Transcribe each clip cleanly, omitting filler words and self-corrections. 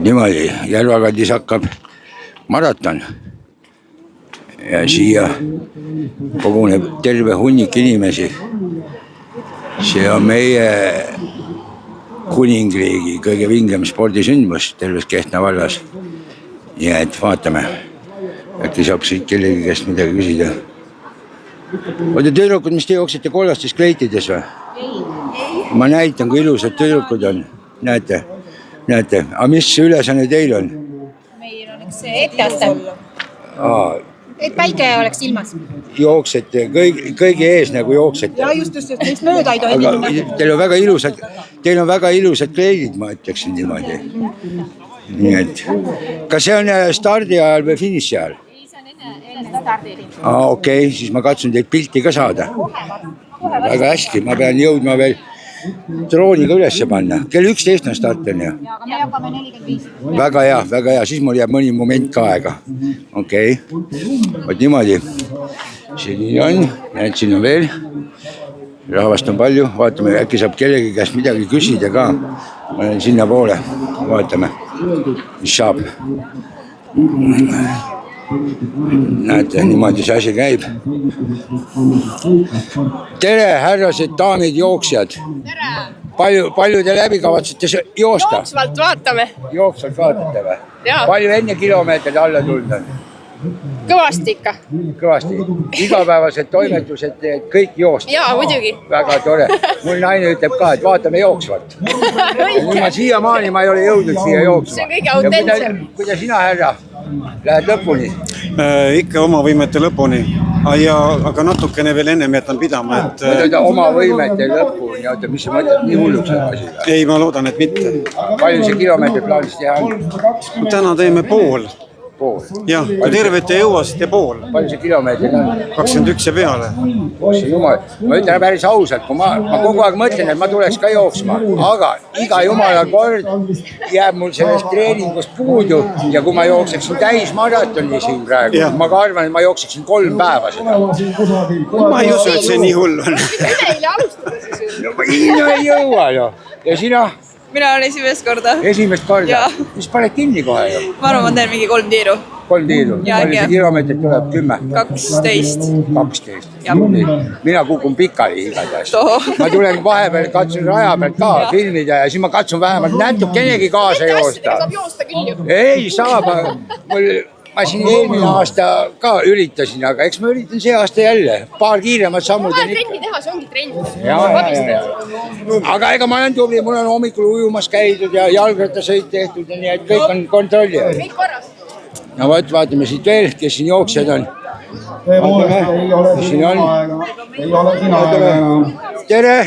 Niimoodi, Järvakandis hakkab maraton ja siia koguneb terve hunnik inimesi. See on meie kuningriigi kõige vingem spordisündmus terves Kehtna vallas. Ja et vaatame, äkki saab siit kellegi käest midagi küsida. Oota tüdrukud, mis te jooksite kollastes kleitides või? Ma näitan, kui ilusad tüdrukud on. Näete? Aga mis ülesanne teil on? Meil on üks etteaste. Et päike oleks ilmas. Jooksete, kõigi ees nagu jooksete. Ja just, neist mööda ei tohi minna. Teil on väga ilusad kleidid, ma ütleksin niimoodi. Nii et, kas see on stardi ajal või finiši ajal? Ei, see on enne stardi. Okei, siis ma katsun teid pilti ka saada. Väga hästi, ma pean jõudma veel drooniga ülesse panna. Kell 11 on start on ju? Ja, aga me hakkame 45. Väga hea, siis mul jääb mõni moment ka aega. Okei, võt niimoodi. Siin on, näed, siin on veel. Rahvast on palju, vaatame, äkki saab kellegi käest midagi küsida ka. Ma olen sinna poole, vaatame, mis saab. Näete, niimoodi see asi käib. Tere, härrased, daamid, jooksjad. Tere! Palju te läbi kavatsete joosta? Jooksvalt vaatame. Jooksvalt vaatate või? Jaa. Palju enne kilomeetrid alla tulnud on? Kõvasti ikka. Kõvasti. Igapäevased toimetused, kõik joosta. Jaa, muidugi. Väga tore. Mul naine ütleb ka, et vaatame jooksvalt. Ma siiamaani ma ei ole jõudnud siia jooksma. See on kõige autentsem. Kuidas sina, härra, lähed lõpuni? Ikka oma võimete lõpuni. Aga natukene veel ennem jätan pidama. Oma võimete lõpuni. Oota, mis sa mõtled nii hulluks on asi? Ei, ma loodan, et mitte. Palju see kilomeetri plaanis teha on? Täna teeme pool. Jah, kui tervet ei jõua, siis tee pool. Palju see kilomeetrid on? 21 ja peale. Jumal, ma ütlen päris ausalt, kui ma kogu aeg mõtlen, et ma tuleks ka jooksma, aga iga jumala kord jääb mul sellest treeningust puudu ja kui ma jookseksin täismaratoni siin praegu, ma ka arvan, et ma jookseksin 3 päeva seda. Ma ei usu, et see nii hull on. Üleile alustada siis. No ei jõua ju. Ja sina? Mina olen esimest korda. Esimest korda? Mis paned kinni kohe ju? Ma arvan, ma teen mingi 3 tiiru. 3 tiiru? Palju see kilomeetrit tuleb? 10? 12. 12. Mina kukun pikali igatahes. Ma tulen vahepeal, katsun raja pealt ka filmida ja siis ma katsun vähemalt natukenegi kaasa joosta. Saab joosta küll ju. Ei saab, ma siin eelmine aasta ka üritasin, aga eks ma üritan see aasta jälle. Paar kiiremat sammud. Vahe trenni teha, see ongi trenn. Ja. Aga ega ma olen tubli, mul on hommikul ujumas käidud ja jalgrattasõit tehtud ja nii, et kõik on kontrolli. Kõik korras. No võt, vaatame siit veel, kes siin jooksjad on. Tere!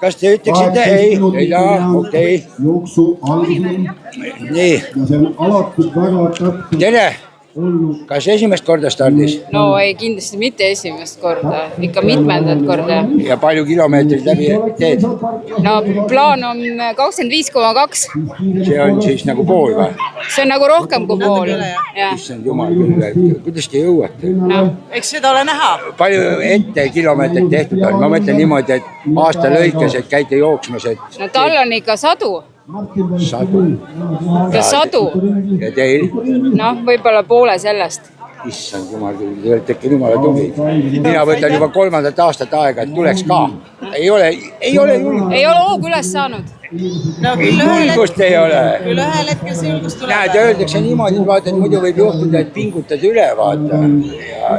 Kas te ütleksite? Ei taha, okei. Jooksu algusel. Nii. See on alatud väga täpselt. Tere! Kas esimest korda stardis? No ei, kindlasti mitte esimest korda, ikka mitmendat korda. Ja palju kilomeetrit läbi teed? No plaan on 25,2. See on siis nagu pool või? See on nagu rohkem kui pool. Issand jumal küll, kuidas te jõuate? Eks seda ole näha. Palju ette kilomeetrit tehtud on? Ma mõtlen niimoodi, et aasta lõikes, et käite jooksmas, et... No tal on ikka 100. 100. Ja 100. Ja teil? No, võib-olla poole sellest. Issand jumal küll, te olete ikka jumala tubli. Mina võtan juba 3. aastat aega, et tuleks ka. Ei ole julgust. Ei ole hoogu üles saanud. No, julgust ei ole. Küll ühel hetkel see julgust tuleb. Näed, öeldakse niimoodi, et vaata, et muidu võib juhtuda, et pingutad üle, vaata.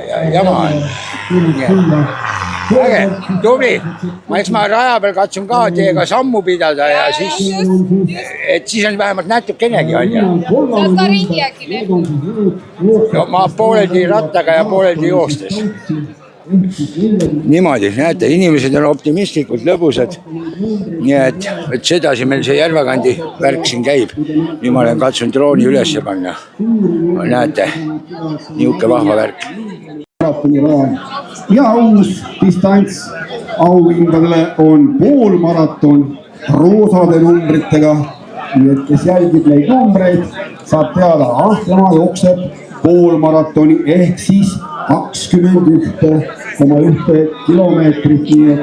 Ja jama on. Äge, tubli. Eks ma raja peal katsun ka teiega sammu pidada ja siis on vähemalt natukenegi on ja. Saad ka ringi äkki tehtud? No ma pooleldi rattaga ja pooleldi joostes. Niimoodi, näete, inimesed on optimistlikud, lõbusad. Nii et sedasi meil see Järvakandi värk siin käib. Nüüd ma olen katsun drooni ülesse panna. Näete, niuke vahva värk. Ja uus distants auhindadele on poolmaraton roosade numbritega. Nii et kes jälgib neid numbreid, saab teada, Ahjamaa jookseb poolmaratoni ehk siis 21,1 kilomeetrit. Nii et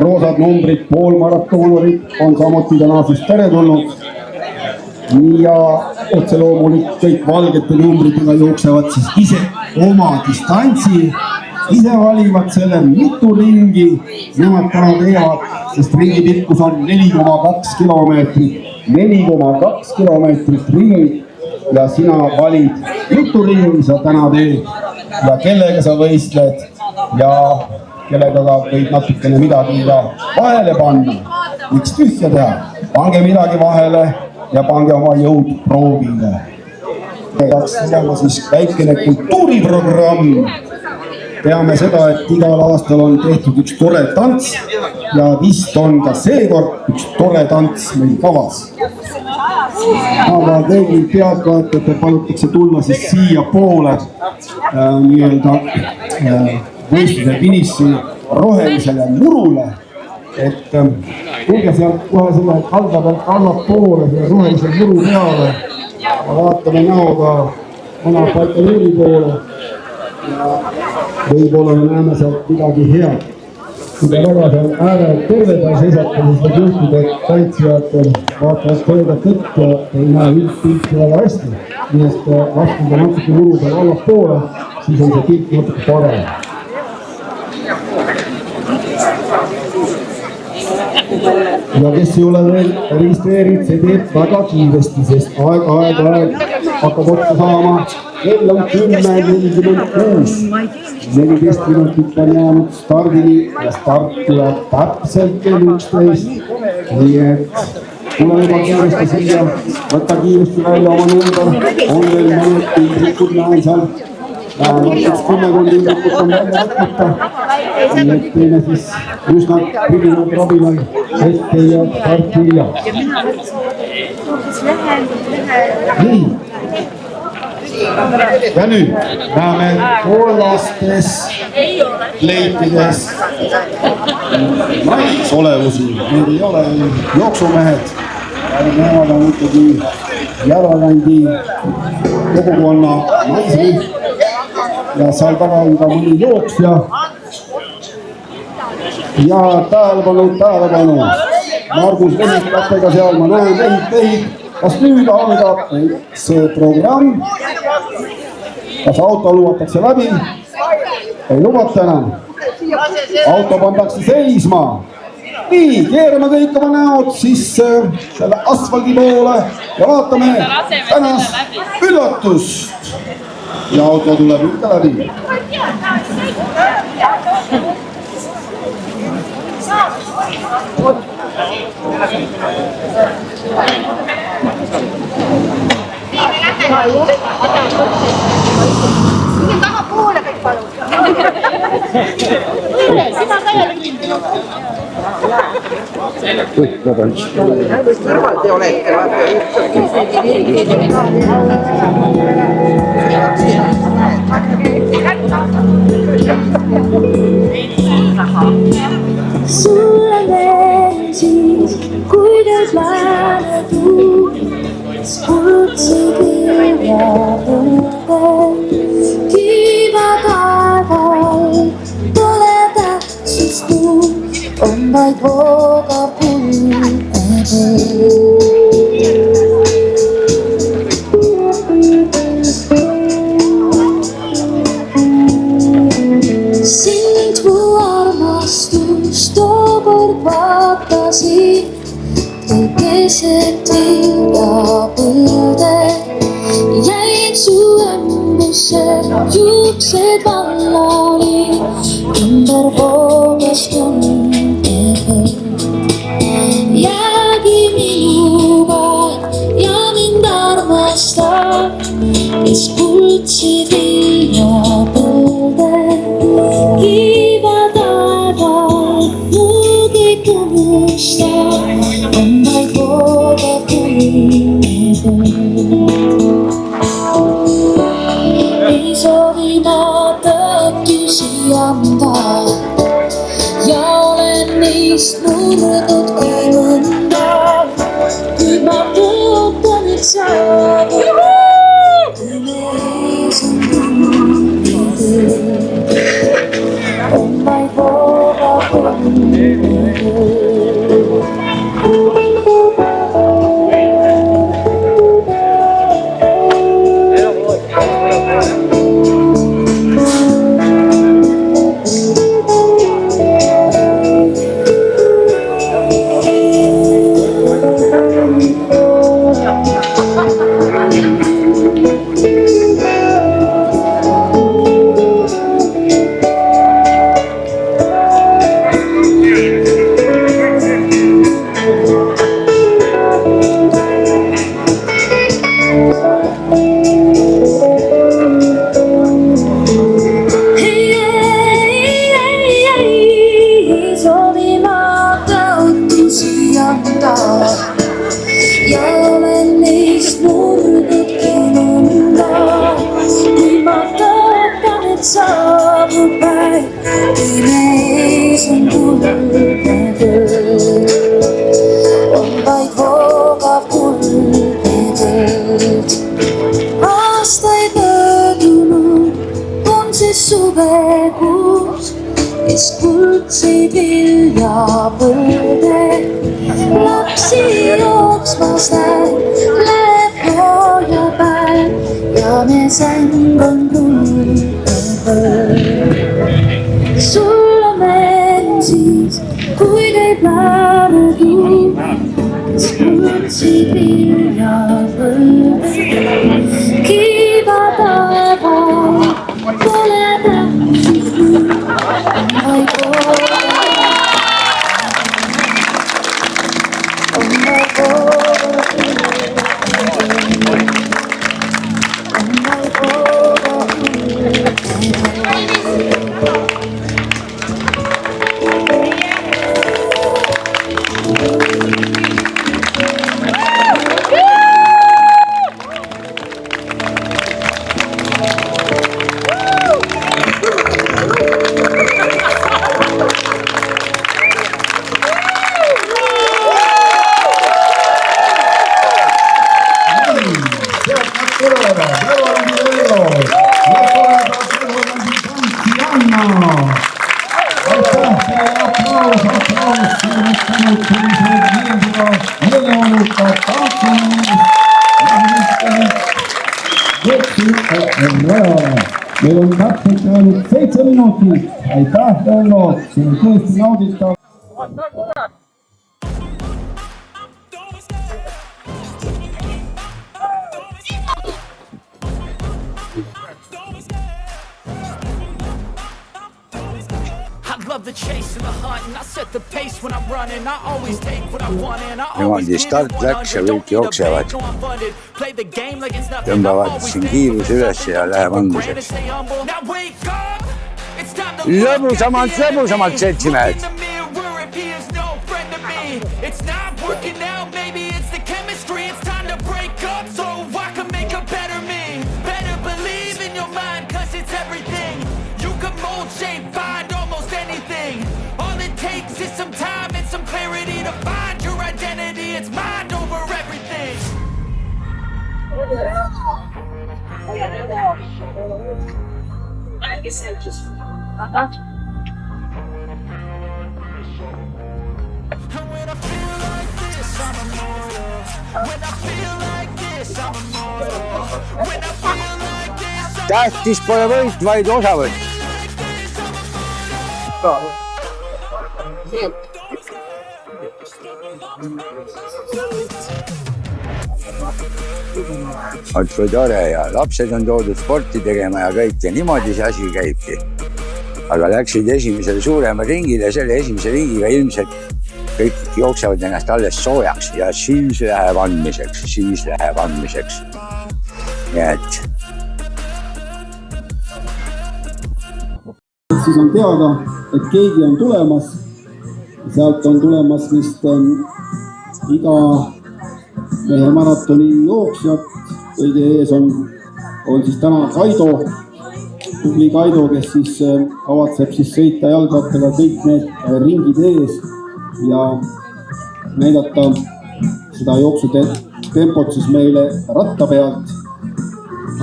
roosad numbrid poolmaratonorid on samuti täna siis teretulnud. ja otse loomulikult kõik valgete numbritega jooksevad siis ise oma distantsi, ise valivad selle mitu ringi nemad täna teevad, sest ringi pikkus on 4,2 kilomeetrit, 4,2 kilomeetrit ring ja sina valid mitu ringi sa täna teed ja kellega sa võistled ja kellega ka võid natukene midagi ka vahele panna. Miks tühja teha? Pange midagi vahele ja pange oma jõud proovile. Peaks olema siis väikene kultuuriprogramm. Teame seda, et igal aastal on tehtud üks tore tants ja vist on ka seekord üks tore tants meil kavas. Aga kõigil peadkaetajate palutakse tulla siis siia poole nii-öelda võistluse finiši rohelisele murule, et tulge sealt kohe selle kalda pealt allapoole selle rohelise muru peale ja vaatame näoga vana Balkaneeri poole ja võib-olla me näeme sealt midagi head. Kui te väga seal äärel tervedal seisate, siis võib juhtuda, et tantsijad vaatavad kõigepealt ette ja ei näe üldpilti väga hästi. Nii et vastuda natuke muru peal allapoole, siis on see pilt natuke parem. Ja kes ei ole veel registreerinud, see teeb väga kiiresti, sest aeg hakkab otsa saama. Kell on 10:46, 14 minutit on jäänud stardini ja start tuleb täpselt kell 11. Nii et tule juba kiiresti siia, võtta kiiresti välja oma number, on veel mõned tindrikud näen seal. Näiteks 10 tindrikut on välja võtmata. Nii et teeme siis üsna pribinad robinal ette ja start hilja. Nii. Ja nüüd näeme kollastes leitides naisolevusi, need ei ole jooksumehed, nemad on ikkagi Järvekandi kogukonna naisrühm ja seal taga on ka mõni jooksja. Ja tähelepanu, Margus Vehikatega seal ma näen vehid. Kas nüüd algab see programm? Kas auto lubatakse läbi? Ei lubata enam. Auto pandakse seisma. Nii, keerame kõik oma näod siis selle asfaldi poole ja vaatame tänast üllatust. Ja auto tuleb ikka läbi. Minge taha poole kõik palun. Sina ka jälle. Kõrval te olete. Sulle veel siis, kui teid lääne tuul, spurtsid ilja põlve, kiiva taeval, pole tähtsust tuul, on vaid voogav pulme. Sind mu armastus tookord vaatasin, keset vilja põlde, jäin su õmbusse, juuksed vallani, ümber voogas tunded. Jäägi minuga ja mind armasta, kes kuldsid vilja põlde, kiiva taeval, mu kõik unusta. On vaid voogav tunned. Ei soovi ma tõttusi anda ja olen neist murdnud kui mõnda, kuid ma tõotan, et saabub, kui mees on tunned. On vaid voogav tunned. ees on kuldne põld, on vaid voogav kuldne põld. Aastaid möödunud on see suvekuus, kes kuldseid viljapõlde lapsi jooksmas näeb, läheb hooajapäev ja me säng on kuldne põld. Sul on meelin siis, kui käib määrekuu, kes kuldseid viljapõlde kiiva taeva pole tähtsust nüüd, vaid on vaid meil on täpselt ainult 7 minutit. Aitäh, Vello, see on tõesti nauditav. Niimoodi start läks ja kõik jooksevad. Tõmbavad siin kiiruse üles ja läheb anguseks. Lõbusamalt, seltsimehed! Tähtis pole võit, vaid osavõtt. Oot kui tore ja lapsed on toodud sporti tegema ja kõik ja niimoodi see asi käibki. Aga läksid esimesele suurema ringile, selle esimese ringiga ilmselt kõik jooksevad ennast alles soojaks ja siis läheb andmiseks. Nii et siis on teada, et keegi on tulemas. Sealt on tulemas vist iga mehe maratoni jooksjad. Kõige ees on siis täna Kaido, tubli Kaido, kes siis kavatseb siis sõita jalgrattaga kõik need ringid ees ja näidata seda jooksutempot siis meile ratta pealt.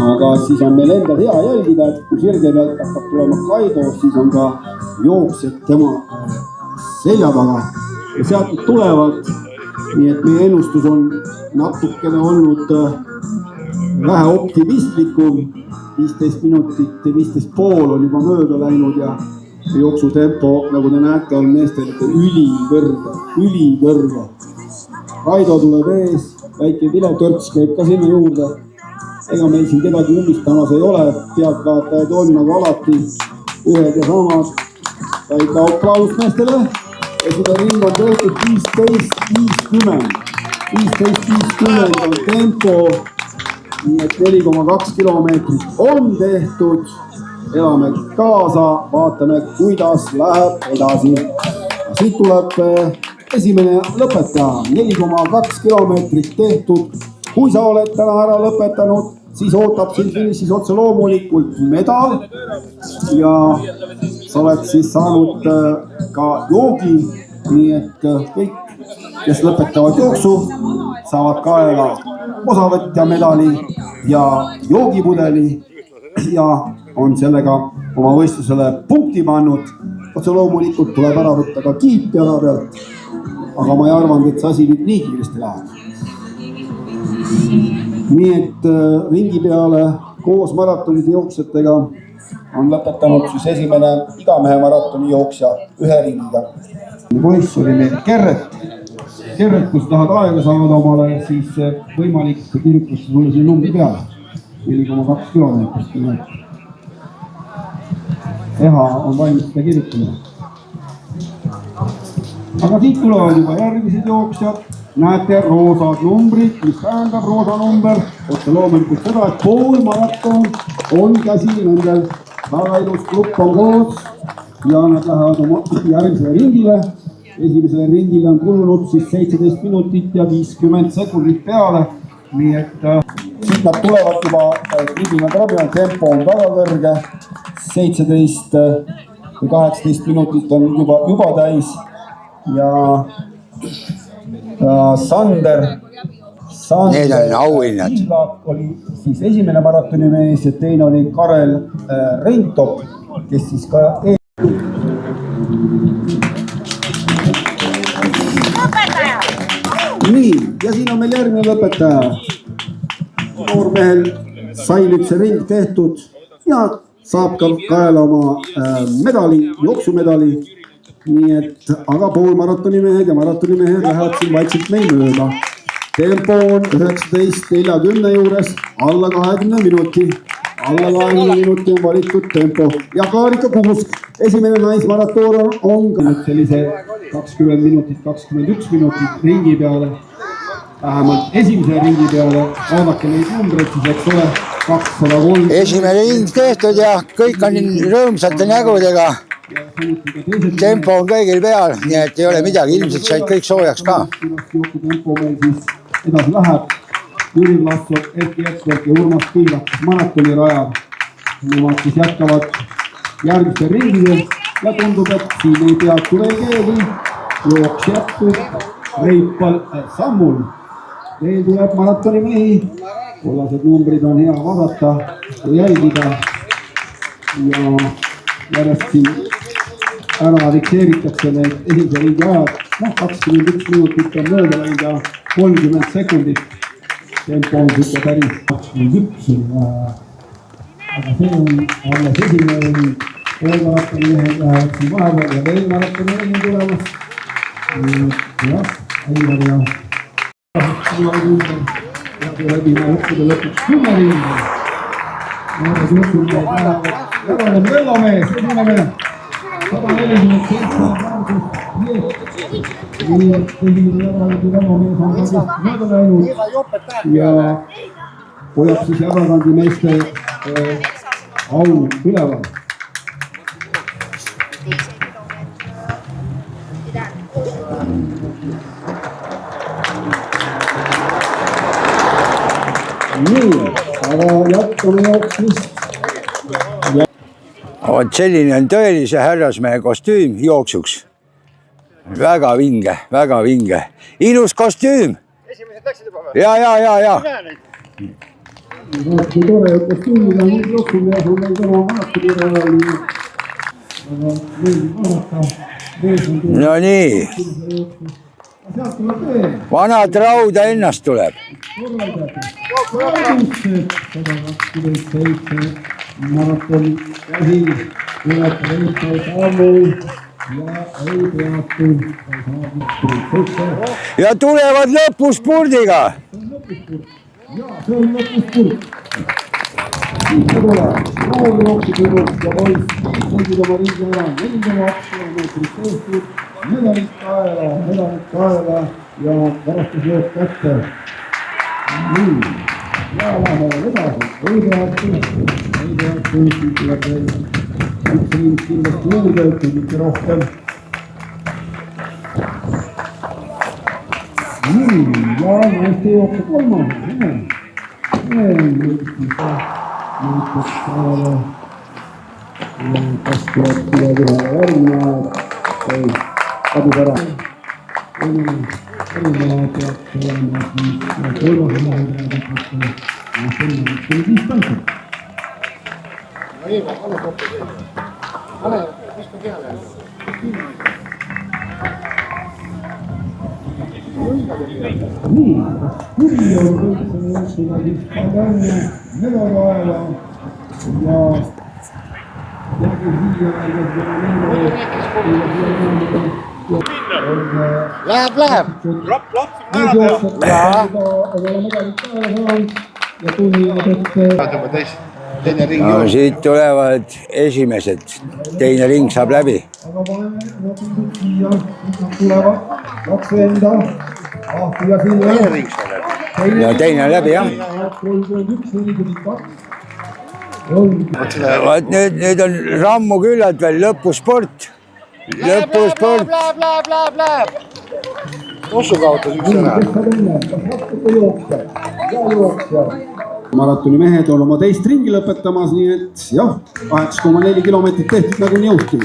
Aga siis on meil endal hea jälgida, et kui sirge pealt hakkab tulema Kaido, siis on ka jooksjad tema selja taga ja sealt tulevad. Nii et meie ennustus on natukene olnud vähe optimistlikum. 15 minutit, 15,5 on juba mööda läinud ja jooksutempo, nagu te näete, on meestel ülikõrge. Kaido tuleb ees, väike viletörts käib ka sinna juurde. Ega meil siin kedagi ummistamas ei ole, pealtvaatajad on nagu alati ühed ja samad. Väike aplaus meestele ja seda ring on tehtud 15.50. 15.50 on tempo, nii et 4,2 kilomeetrit on tehtud. Elame kaasa, vaatame, kuidas läheb edasi. Siit tuleb esimene lõpetaja, 4,2 kilomeetrit tehtud. Kui sa oled täna ära lõpetanud, siis ootab sind finišis otse loomulikult medal ja sa oled siis saanud ka joogi, nii et kõik, kes lõpetavad jooksu, saavad kaela osavõtja medali ja joogipudeli ja on sellega oma võistlusele punkti pannud. Otse loomulikult tuleb ära võtta ka kiip jala pealt, aga ma ei arvanud, et see asi nüüd nii kiiresti läheb. Nii et ringi peale koos maratonide jooksjatega on lõpetanud siis esimene igamehe maratoni jooksja ühe ringiga. Poiss oli meil Kerret, kui sa tahad aega saada omale, siis võimalik kirjutada sulle siin numbri peale. 4,2 kilomeetrit. Eha on valmis seda kirjutama. Aga siit tulevad juba järgmised jooksjad. Näete roosad numbrid, mis tähendab roosa number. Otse loomulikult seda, et pool maraton on käsi nendel. Väga ilus grupp on koos ja nad lähevad oma järgmisele ringile. Esimesele ringile on kulunud siis 17 minutit ja 50 sekundit peale. Nii et siit nad tulevad juba ringina trabina, tempo on väga kõrge. 17 või 18 minutit on juba täis ja Sander Need on auhinnad. Oli siis esimene maratoni mees ja teine oli Karel Reintop, kes siis ka Nii, ja siin on meil järgmine lõpetaja. Noormehel sai nüüd see ring tehtud ja saab ka kaela oma medali, jooksumedali. Nii et, aga pool maratoni mehed ja maratoni mehed lähevad siin vaikselt meil mööda. Tempo on 19.40 juures, alla 20 minuti. Alla 20 minuti on valitud tempo. Ja Kaarika Kuusk, esimene naismaratoon on sellise 20 minutit, 21 minutit ringi peale. Vähemalt esimese ringi peale. Vaadake neid numbreid, siis eks ole 203. Esimene ring tehtud ja kõik on rõõmsate nägudega. Tempo on kõigil peal, nii et ei ole midagi. Ilmselt said kõik soojaks ka. Tempo meil siis edasi läheb. Jüri Lassov, Erki Jätkvert ja Urmas Piilak maratoni rajal. Nemad siis jätkavad järgmiste ringide ja tundub, et siin ei peatu veel keegi. Jooks jätkub Reipal sammul. Veel tuleb maratoni mehi. Kollased numbrid on hea vaadata ja jälgida. Ja järjest siin ära fikseeritakse need esimese ringi ajad. 21 minutit on mööda läinud ja 30 sekundit. Tempo on siuke päris 21. Aga see on alles esimene ring. Pool maratoni mehed lähevad siin vahepeal ja veel maratoni mehed tulemas. Jah, Aivar ja läbime lõpuks 10 ringi. Noored juhtumid lähevad Jaganem Vellomees, esimene 147 nii et esimene Vellomees on ka mööda läinud ja hoiab siis Jagakandi meeste au üleval. Nii, aga jätkame jooksmist. Selline on tõelise härrasmehe kostüüm jooksuks. Väga vinge, väga vinge. Ilus kostüüm. Ja. Kui tore kostüümid on nüüd jooksul ja sul ei kõva maratoni rajal. Aga meeldib vaadata. No nii. Vanad rauda ennast tuleb. 127 maratoni käsi tuleb Reipal sammul ja ei peatu. Ja tulevad lõpuspurdiga. Ja see on lõpuspurd. Siit ta tuleb. Noor jooksutüdruk ja poiss. Sõidid oma ringi ära. 4,2 kilomeetrit tehtud. Medalit kaela ja varastusjook kätte. Nii. Ja läheme edasi. Ei peatu. Siit tuleb veel üks ring kindlasti juurde, ütleb mitte rohkem. Nii. Ja naiste jookse kolmas. kas tuleb kuidagi järgmine kadus ära. Järgmine peab olema siis kolmas distantsi. Nii, kuri on kõik selle jooksuga siis Padania Medoraela ja järgi siia läheb. No siit tulevad esimesed, teine ring saab läbi. Aga paneme siia, nad tulevad, kaks venda, Ahti ja Silja. Ja teine on läbi, jah. 31, 42. Vaat nüüd on rammu küllalt veel, lõpusport. Lõpusport. Läheb. Tossu kaotas üks ära. Maratoni mehed on oma teist ringi lõpetamas, nii et jah, 8,4 kilomeetrit tehtud nagunii jõuti.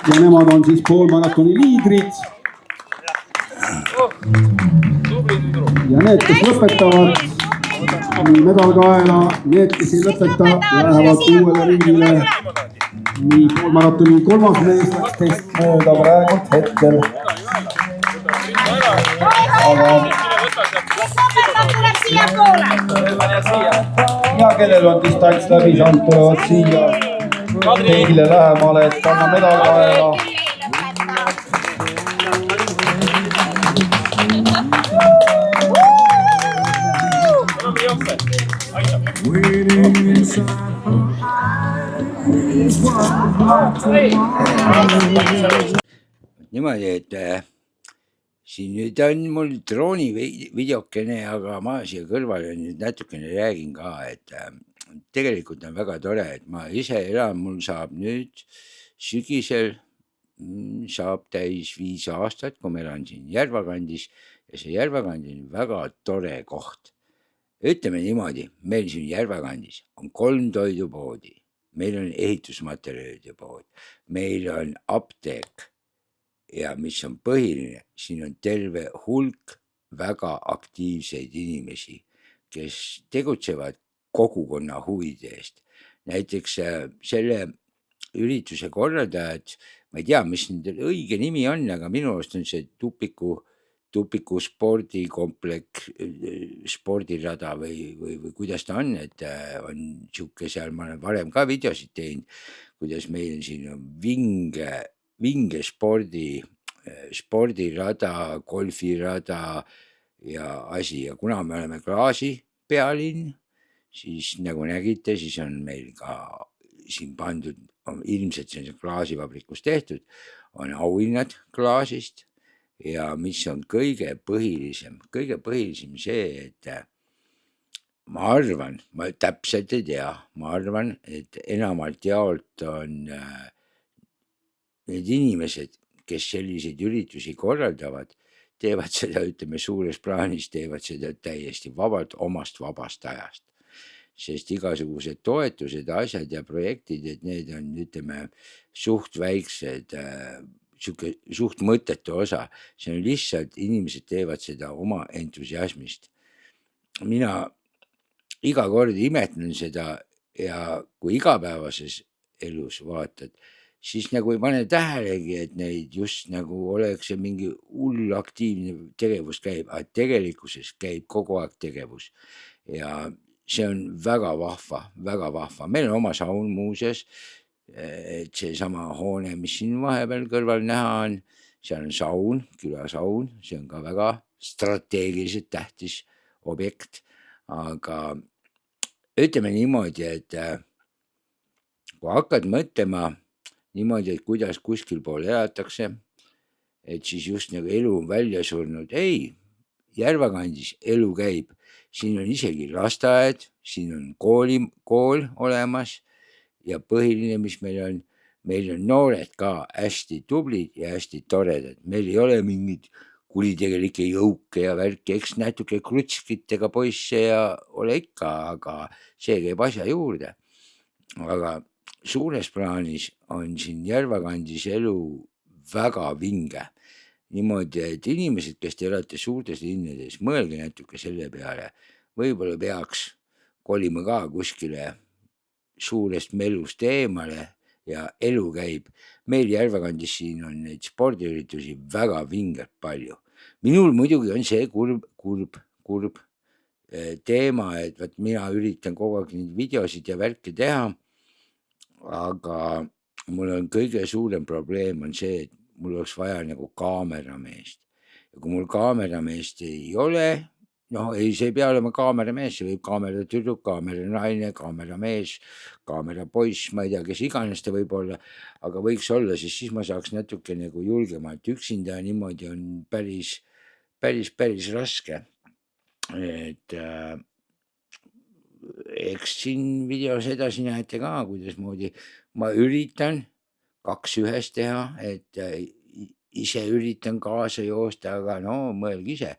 Ja nemad on siis poolmaratoni liidrid. Ja need, kes lõpetavad medalkaela, need, kes ei lõpeta, lähevad uuele ringile. Nii poolmaratoni kolmas mees läks teist mööda praegult hetkel. Aga ja kellel on distants läbi saanud, tulevad siia teile lähemale, et panna medalkaela. Niimoodi, et siin nüüd on mul drooni videokene, aga ma siia kõrvale nüüd natukene räägin ka, et tegelikult on väga tore, et ma ise elan, mul saab nüüd sügisel saab täis 5 aastat, kui ma elan siin Järvakandis ja see Järvakand on väga tore koht. Ütleme niimoodi, meil siin Järvakandis on 3 toidupoodi, meil on ehitusmaterjalide pood, meil on apteek ja mis on põhiline, siin on terve hulk väga aktiivseid inimesi, kes tegutsevad kogukonna huvide eest. Näiteks selle ürituse korraldajad, ma ei tea, mis nende õige nimi on, aga minu arust on see Tupiku spordikompleks, spordirada või kuidas ta on, et on siuke seal, ma olen varem ka videosid teinud, kuidas meil siin on vinge spordirada, golfirada ja asi ja kuna me oleme Klaasi pealinn, siis nagu nägite, siis on meil ka siin pandud, ilmselt see on klaasivabrikus tehtud, on auhinnad klaasist ja mis on kõige põhilisem see, et ma arvan, ma täpselt ei tea, ma arvan, et enamalt jaolt on need inimesed, kes selliseid üritusi korraldavad, teevad seda, ütleme suures plaanis, teevad seda täiesti vabalt omast vabast ajast. Sest igasugused toetused, asjad ja projektid, et need on, ütleme, suht väiksed, suht mõttetu osa. See on lihtsalt, inimesed teevad seda oma entusiasmist. Mina iga kord imetlen seda ja kui igapäevases elus vaatad, siis nagu ei pane tähelegi, et neid just nagu oleks see mingi hull aktiivne tegevus käib, aga tegelikkuses käib kogu aeg tegevus. Ja see on väga vahva. Meil on oma saun muuseas, et see sama hoone, mis siin vahepeal kõrval näha on, seal on saun, külasaun, see on ka väga strateegiliselt tähtis objekt, aga ütleme niimoodi, et kui hakkad mõtlema niimoodi, et kuidas kuskil pool elatakse, et siis just nagu elu on välja surnud. Ei, Järvakandis elu käib, siin on isegi lasteaed, siin on kool olemas ja põhiline, mis meil on noored ka hästi tublid ja hästi toredad. Meil ei ole mingid kuritegelikke jõuke ja värki, eks natuke krutskitega poisse ja ole ikka, aga see käib asja juurde. Aga suures plaanis on siin Järvakandis elu väga vinge. Niimoodi, et inimesed, kes te elate suurtes linnades, mõelge natuke selle peale. Võib-olla peaks kolima ka kuskile suurest melust eemale ja elu käib. Meil Järvakandis siin on neid spordiüritusi väga vingelt palju. Minul muidugi on see kurb teema, et vaat mina üritan kogu aeg neid videosid ja värke teha, aga mul on kõige suurem probleem on see, et mul oleks vaja nagu kaamerameest. Ja kui mul kaamerameest ei ole, see ei pea olema kaameramees, see võib kaameratüdruk, kaameranaine, kaameramees, kaamerapoiss, ma ei tea, kes iganes ta võib olla, aga võiks olla, siis ma saaks natuke nagu julgemalt. Üksinda niimoodi on päris raske. Et eks siin videos edasi näete ka, kuidas moodi ma üritan 2 ühes teha, et ise üritan kaasa joosta, aga mõelge ise,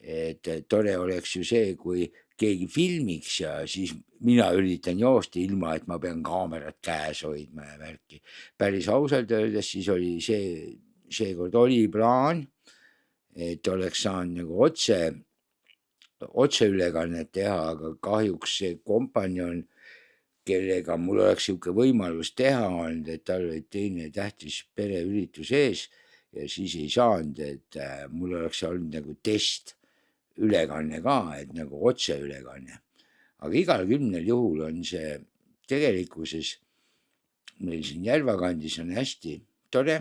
et tore oleks ju see, kui keegi filmiks ja siis mina üritan joosta ilma, et ma pean kaamerat käes hoidma ja värki. Päris ausalt öeldes siis oli seekord oli plaan, et oleks saanud nagu otseülekannet teha, aga kahjuks see kompanjon, kellega mul oleks sihuke võimalus teha olnud, et tal oli teine tähtis pereüritus ees ja siis ei saanud, et mul oleks olnud nagu testülekanne ka, et nagu otseülekanne. Aga igal 10 juhul on see tegelikkuses meil siin Järvakandis on hästi tore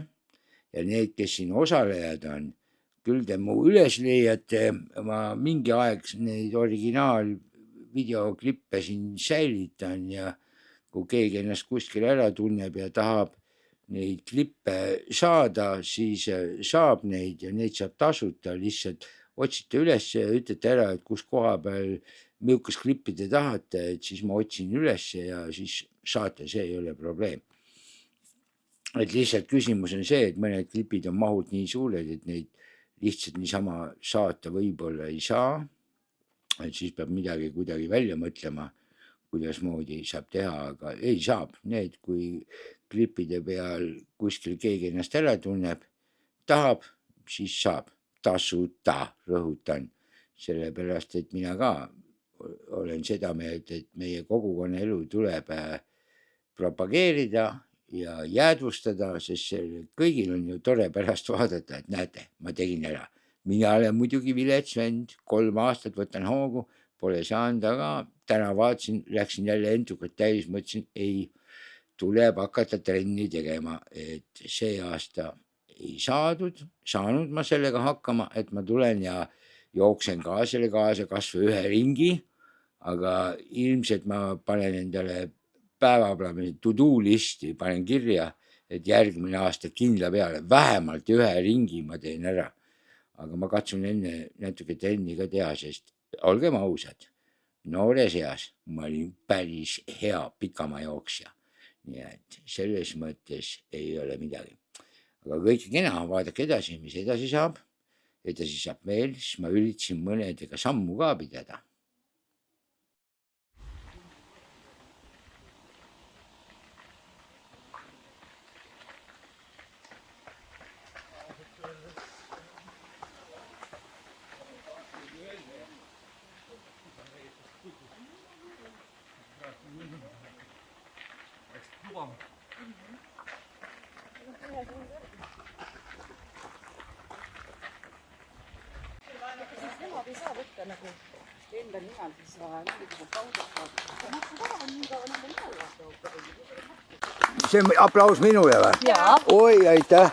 ja need, kes siin osalejad on, küll te mu üles leiate, ma mingi aeg neid originaalvideoklippe siin säilitan ja kui keegi ennast kuskil ära tunneb ja tahab neid klippe saada, siis saab neid ja neid saab tasuta, lihtsalt otsite üles ja ütlete ära, et kus koha peal milles klippi te tahate, et siis ma otsin üles ja siis saate, see ei ole probleem. Et lihtsalt küsimus on see, et mõned klipid on mahult nii suured, et neid lihtsalt niisama saata võib-olla ei saa, et siis peab midagi kuidagi välja mõtlema, kuidas moodi saab teha, aga ei saab. Need, kui klipide peal kuskil keegi ennast ära tunneb, tahab, siis saab tasuta, rõhutan, sellepärast, et mina ka olen seda meelt, et meie kogukonna elu tuleb propageerida ja jäädvustada, sest kõigil on ju tore pärast vaadata, et näete, ma tegin ära. Mina olen muidugi vilets vend, 3 aastat võtan hoogu, pole saanud, aga täna vaatasin, läksin jälle entukat täis, mõtlesin, ei, tuleb hakata trenni tegema, et see aasta ei saanud ma sellega hakkama, et ma tulen ja jooksen ka selle kaasa kas või 1 ringi, aga ilmselt ma panen endale päevaplaani to-do listi, panen kirja, et järgmine aasta kindla peale, vähemalt 1 ringi ma teen ära. Aga ma katsun enne natuke trenni ka teha, sest olgem ausad, noores eas ma olin päris hea pikamajooksja. Nii et selles mõttes ei ole midagi. Aga kõik kena, vaadake edasi, mis edasi saab veel, siis ma üritasin mõnedega sammu ka pidada. Nemad ei saa võtta nagu enda nimel, siis mingisugune kaudet. See aplaus minule või? Jaa. Oi, aitäh!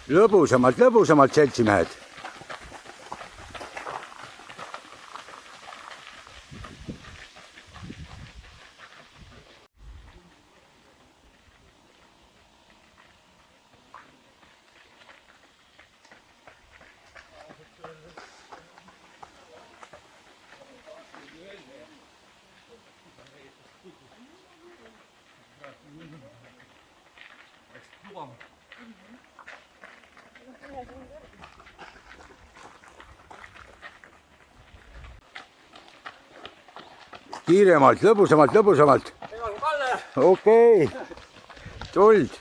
Lõbusamalt, seltsimehed. Kiiremalt, lõbusamalt. Okei. Tuld.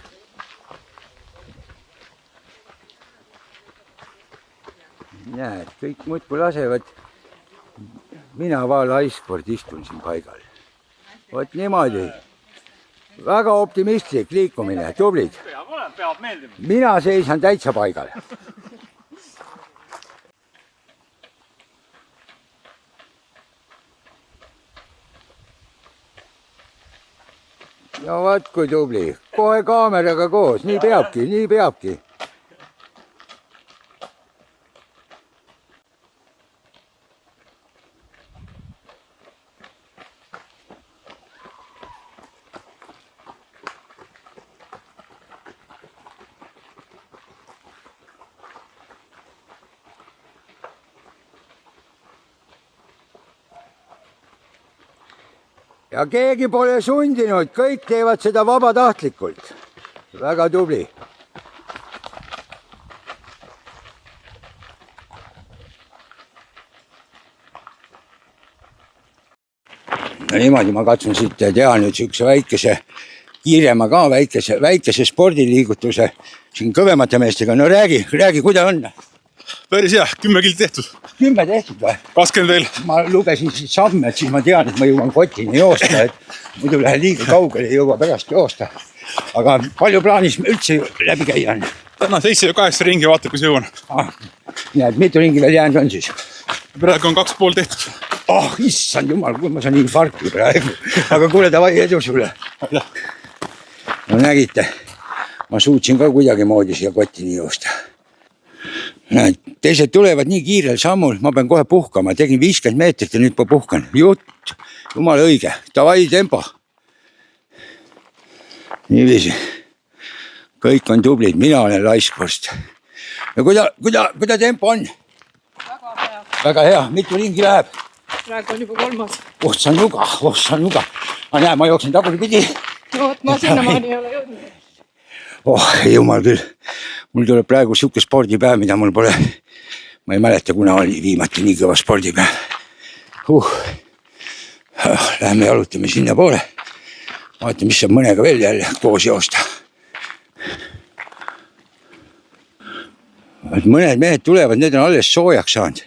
Näed, kõik muudkui lasevad. Mina laiskord istun siin paigal. Vot niimoodi. Väga optimistlik liikumine, tublid. Mina seisan täitsa paigal. No vot kui tubli. Kohe kaameraga koos. Nii peabki. Ja keegi pole sundinud, kõik teevad seda vabatahtlikult. Väga tubli. No niimoodi ma katsun siit teha nüüd sükse väikese, kiirema ka väikese spordiliigutuse siin kõvemate meestega. No räägi, kuidas on? Päris hea, 10 kilt tehtud. 10 tehtud või? 20 veel. Ma lugesin siis samme, et siis ma tean, et ma jõuan kotini joosta, et muidu lähen liiga kaugele, ei jõua pärast joosta. Aga palju plaanis üldse läbi käia on? Täna 7-8 ringi, vaata kus jõuan. Nii, et mitu ringi veel jäänud on siis? Praegu on 2,5 tehtud. Issand jumal, kui ma saan infarkti praegu. Aga kuule, davai, edu sulle. No nägite, ma suutsin ka kuidagi moodi siia kotini joosta. Näed, teised tulevad nii kiirel sammul, ma pean kohe puhkama. Tegin 50 meetrit ja nüüd puhkan. Jutt, jumal õige. Davai, tempo. Niiviisi. Kõik on tublid, mina olen laiskvorst. Ja kuida tempo on? Väga hea. Mitu ringi läheb? Praegu on juba 3. Ohtsan nuga. Aga näe, ma jooksin taguri pidi. No, ma sinnamaani ei ole jõudnud. Jumal küll. Mul tuleb praegu siuke spordipäev, mida mul pole. Ma ei mäleta, kuna oli viimati nii kõva spordipäev. Läheme jalutame sinna poole. Vaata, mis saab mõnega veel jälle koos joosta. Mõned mehed tulevad, need on alles soojaks saanud.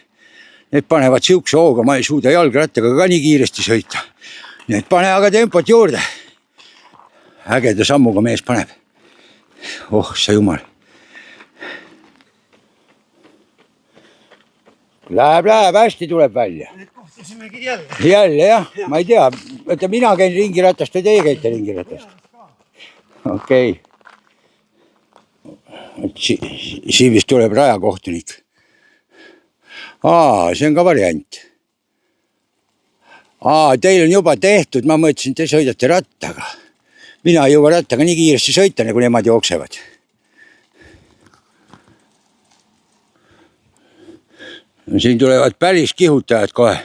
Need panevad siukse hooga, ma ei suuda jalgrattaga ka nii kiiresti sõita. Need pane aga tempot juurde. Ägeda sammuga mees paneb. Sa jumal. Läheb, hästi tuleb välja. Nüüd kohtusimegi jälle. Jälle jah, ma ei tea. Võtta, mina käin ringiratast või teie käite ringiratast? Okei. Siin vist tuleb rajakohtunik. See on ka variant. Teil on juba tehtud, ma mõtlesin, te sõidate rattaga. Mina ei jõua rattaga nii kiiresti sõita, nagu nemad jooksevad. Siin tulevad päris kihutajad kohe.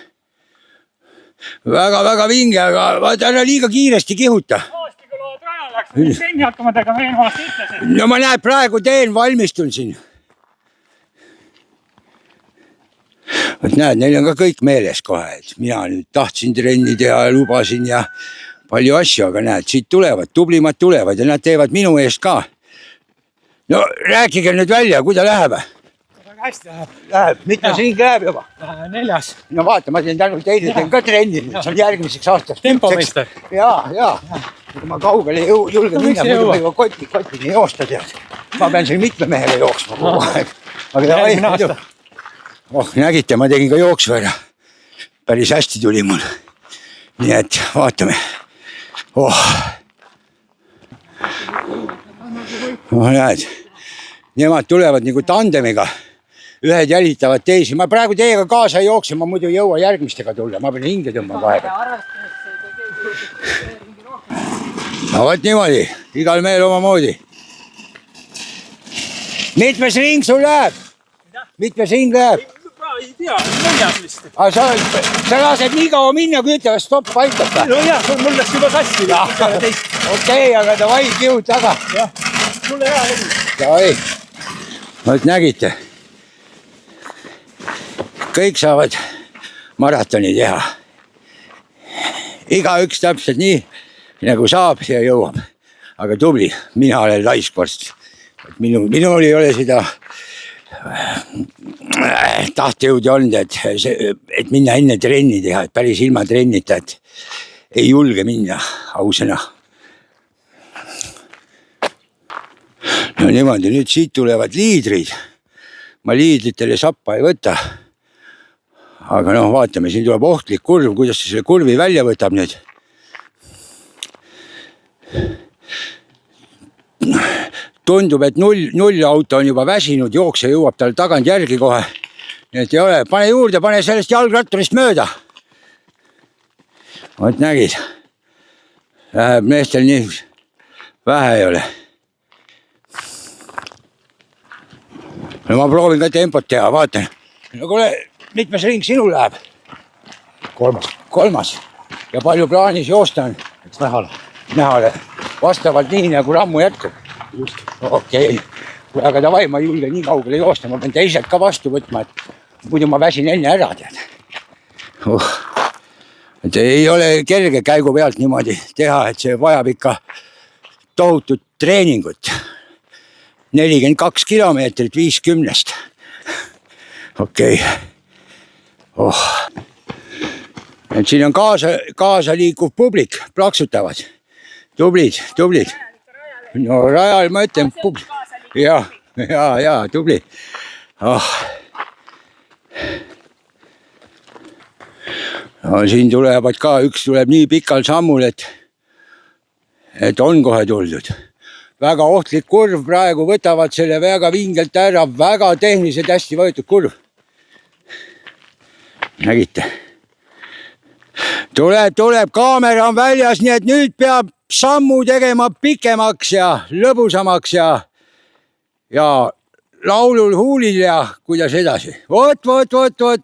Väga vinge, aga vaata, ära liiga kiiresti kihuta. Aastiga lood rajal läks, mis trenni hakkama tegema eelmine aasta ütlesin. No ma näed, praegu teen, valmistun siin. Võt näed, neil on ka kõik meeles kohe, et mina nüüd tahtsin trenni teha, lubasin ja palju asju, aga näed, siit tulevad, tublimad tulevad ja nad teevad minu eest ka. No rääkige nüüd välja, kuidas läheb? Väga hästi läheb. Läheb, mitmes ring läheb juba? 4. No vaata, ma teen tänu teile, teen ka trenni, see on järgmiseks aastaks. Tempomeister. Jaa. Kui ma kaugele ei julge minna, muidu ma juba kotini joosta tead. Ma pean siin mitme mehega jooksma kogu aeg. Järgmine aasta. Nägite, ma tegin ka jooksu ära. Päris hästi tuli mul. Nii et vaatame. Näed, nemad tulevad nagu tandemiga. Ühed jälitavad teisi. Ma praegu teiega kaasa ei jookse, ma muidu ei jõua järgmistega tulla. Ma pean hinge tõmbama vahepeal. No võt niimoodi, igal mehel omamoodi. Mitmes ring sul läheb? Mitmes ring läheb? Ei tea, 4 vist. Sa lased nii kaua minna, kui ütlevad stopp aitab. No jah, mul läks juba sassi. Okei, aga davai, kiud taga. sulle hea lugu. Davai. Vot nägite. Kõik saavad maratoni teha. Igaüks täpselt nii, nagu saab ja jõuab. Aga tubli, mina olen laiskvorst. Minul ei ole seda tahtejõudi olnud, et minna enne trenni teha, et päris ilma trennita, et ei julge minna ausõna. No niimoodi, nüüd siit tulevad liidrid. Ma liidritele sappa ei võta. Aga noh, vaatame, siin tuleb ohtlik kurv, kuidas ta selle kurvi välja võtab nüüd. Tundub, et null auto on juba väsinud, jookse jõuab tal tagant järgi kohe. Nii et ei ole, pane juurde, pane sellest jalgratturist mööda. Vot nägid. Läheb meestel nii vähe ei ole. No ma proovin ka tempot teha, vaatan. No kuule, mitmes ring sinul läheb? Kolmas. Ja palju plaanis joosta on? Eks nähale. Vastavalt nii, nagu rammu jätkub. Okei. Aga davai, ma ei julge nii kaugele joosta. Ma pean teised ka vastu võtma, et muidu ma väsin enne ära, tead. Et ei ole kerge käigu pealt niimoodi teha, et see vajab ikka tohutut treeningut. 42 kilomeetrit 50. Okei. Et siin on kaasa liikuv publik, plaksutavad. Tublid. No rajal ma ütlen publik. Ja, tubli. No, siin tulevad ka, üks tuleb nii pikal sammul, et on kohe tuldud. Väga ohtlik kurv, praegu võtavad selle väga vingelt ära, väga tehniliselt hästi võetud kurv. Nägite? Tuleb, kaamera on väljas, nii et nüüd peab sammu tegema pikemaks ja lõbusamaks ja laulul huulil ja kuidas edasi. Vot,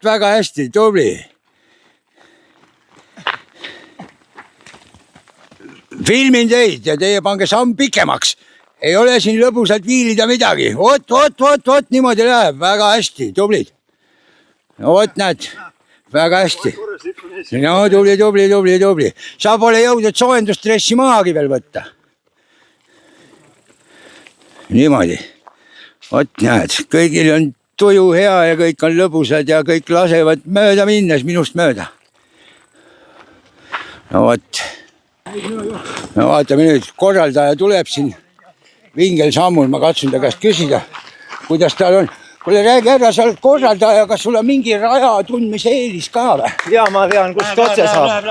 väga hästi, tubli. Filmin teid ja teie pange samm pikemaks. Ei ole siin lõbusalt viilida midagi. Vot, niimoodi läheb. Väga hästi, tublid. No vot, näed. Väga hästi. No tubli. Sa pole jõudnud soojendustressi maagi veel võtta. Niimoodi. Vot, näed. Kõigil on tuju hea ja kõik on lõbusad ja kõik lasevad mööda minnes minust mööda. No vot. No vaatame nüüd, korraldaja tuleb siin vingel sammul, ma katsun ta käest küsida, kuidas tal on. Kuule, räägi ära, sa oled korraldaja, kas sul on mingi raja tundmise eelis ka või? Ja ma tean, kust otse saab.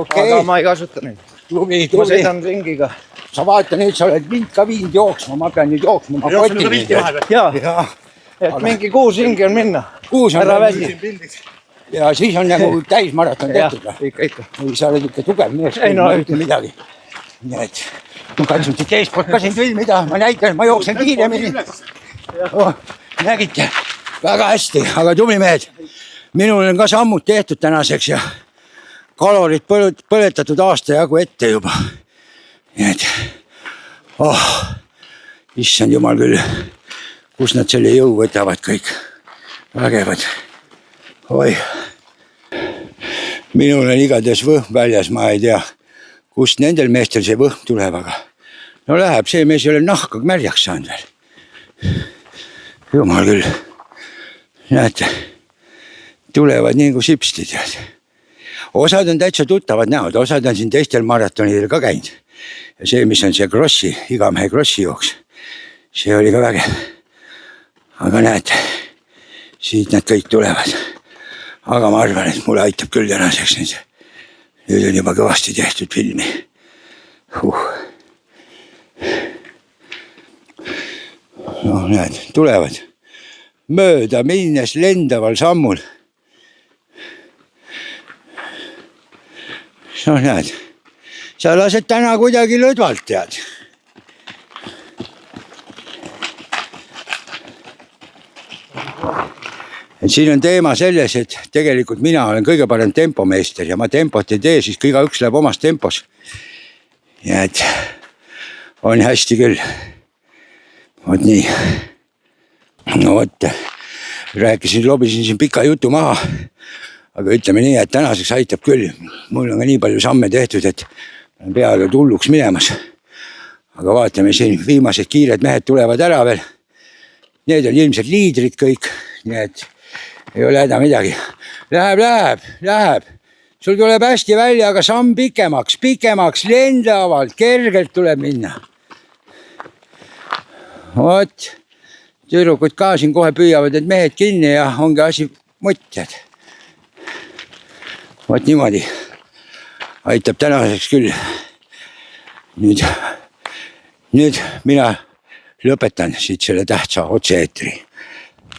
Okay. Aga ma ei kasuta neid. Tubli. Ma sõidan ringiga. Sa vaata nüüd, sa oled mind ka viinud jooksma, ma pean nüüd jooksma. Ja, et mingi 6 ringi on minna. 6 ära väsi. Ja siis on nagu täismaraton tehtud. Ikka. Või sa oled ikka tugev mees, ei ütle midagi. Nii et ma katsun siit eespoolt ka siin filmida, ma näitan, ma jooksen kiiremini. Nägite, väga hästi, aga tubli mehed. Minul on ka sammud tehtud tänaseks ja kalorid põletatud aasta jagu ette juba. Nii et, issand jumal küll, kus nad selle jõu võtavad kõik. Vägevad. Oi, minul on igatahes võhm väljas, ma ei tea, kust nendel meestel see võhm tuleb, aga no läheb, see mees ei ole nahka märjaks saanud veel. Jumal küll, näete, tulevad nii kui sipstid. Osad on täitsa tuttavad näod, osad on siin teistel maratonidel ka käinud. Ja see, mis on see krossi, igamehe krossi jooks, see oli ka vägev. Aga näete, siit nad kõik tulevad. Aga ma arvan, et mulle aitab küll tänaseks nüüd. Nüüd on juba kõvasti tehtud filmi. No näed, tulevad mööda minnes lendaval sammul. No näed, sa lased täna kuidagi lõdvalt, tead. Et siin on teema selles, et tegelikult mina olen kõige parem tempomeister ja ma tempot ei tee, siis kõiga üks läheb omas tempos. Ja et on hästi küll. vot nii. No vot, rääkisin, lobisin siin pika jutu maha. Aga ütleme nii, et tänaseks aitab küll. Mul on ka nii palju samme tehtud, et peaaegu hulluks minemas. Aga vaatame siin, viimased kiired mehed tulevad ära veel. Need on ilmselt liidrid kõik, nii et ei ole häda midagi. Läheb. Sul tuleb hästi välja, aga samm pikemaks, lendavalt, kergelt tuleb minna. Vot, tüdrukud ka siin kohe püüavad need mehed kinni ja ongi asi mõtted. Vot niimoodi. Aitab tänaseks küll. Nüüd mina lõpetan siit selle tähtsa otse-eetri.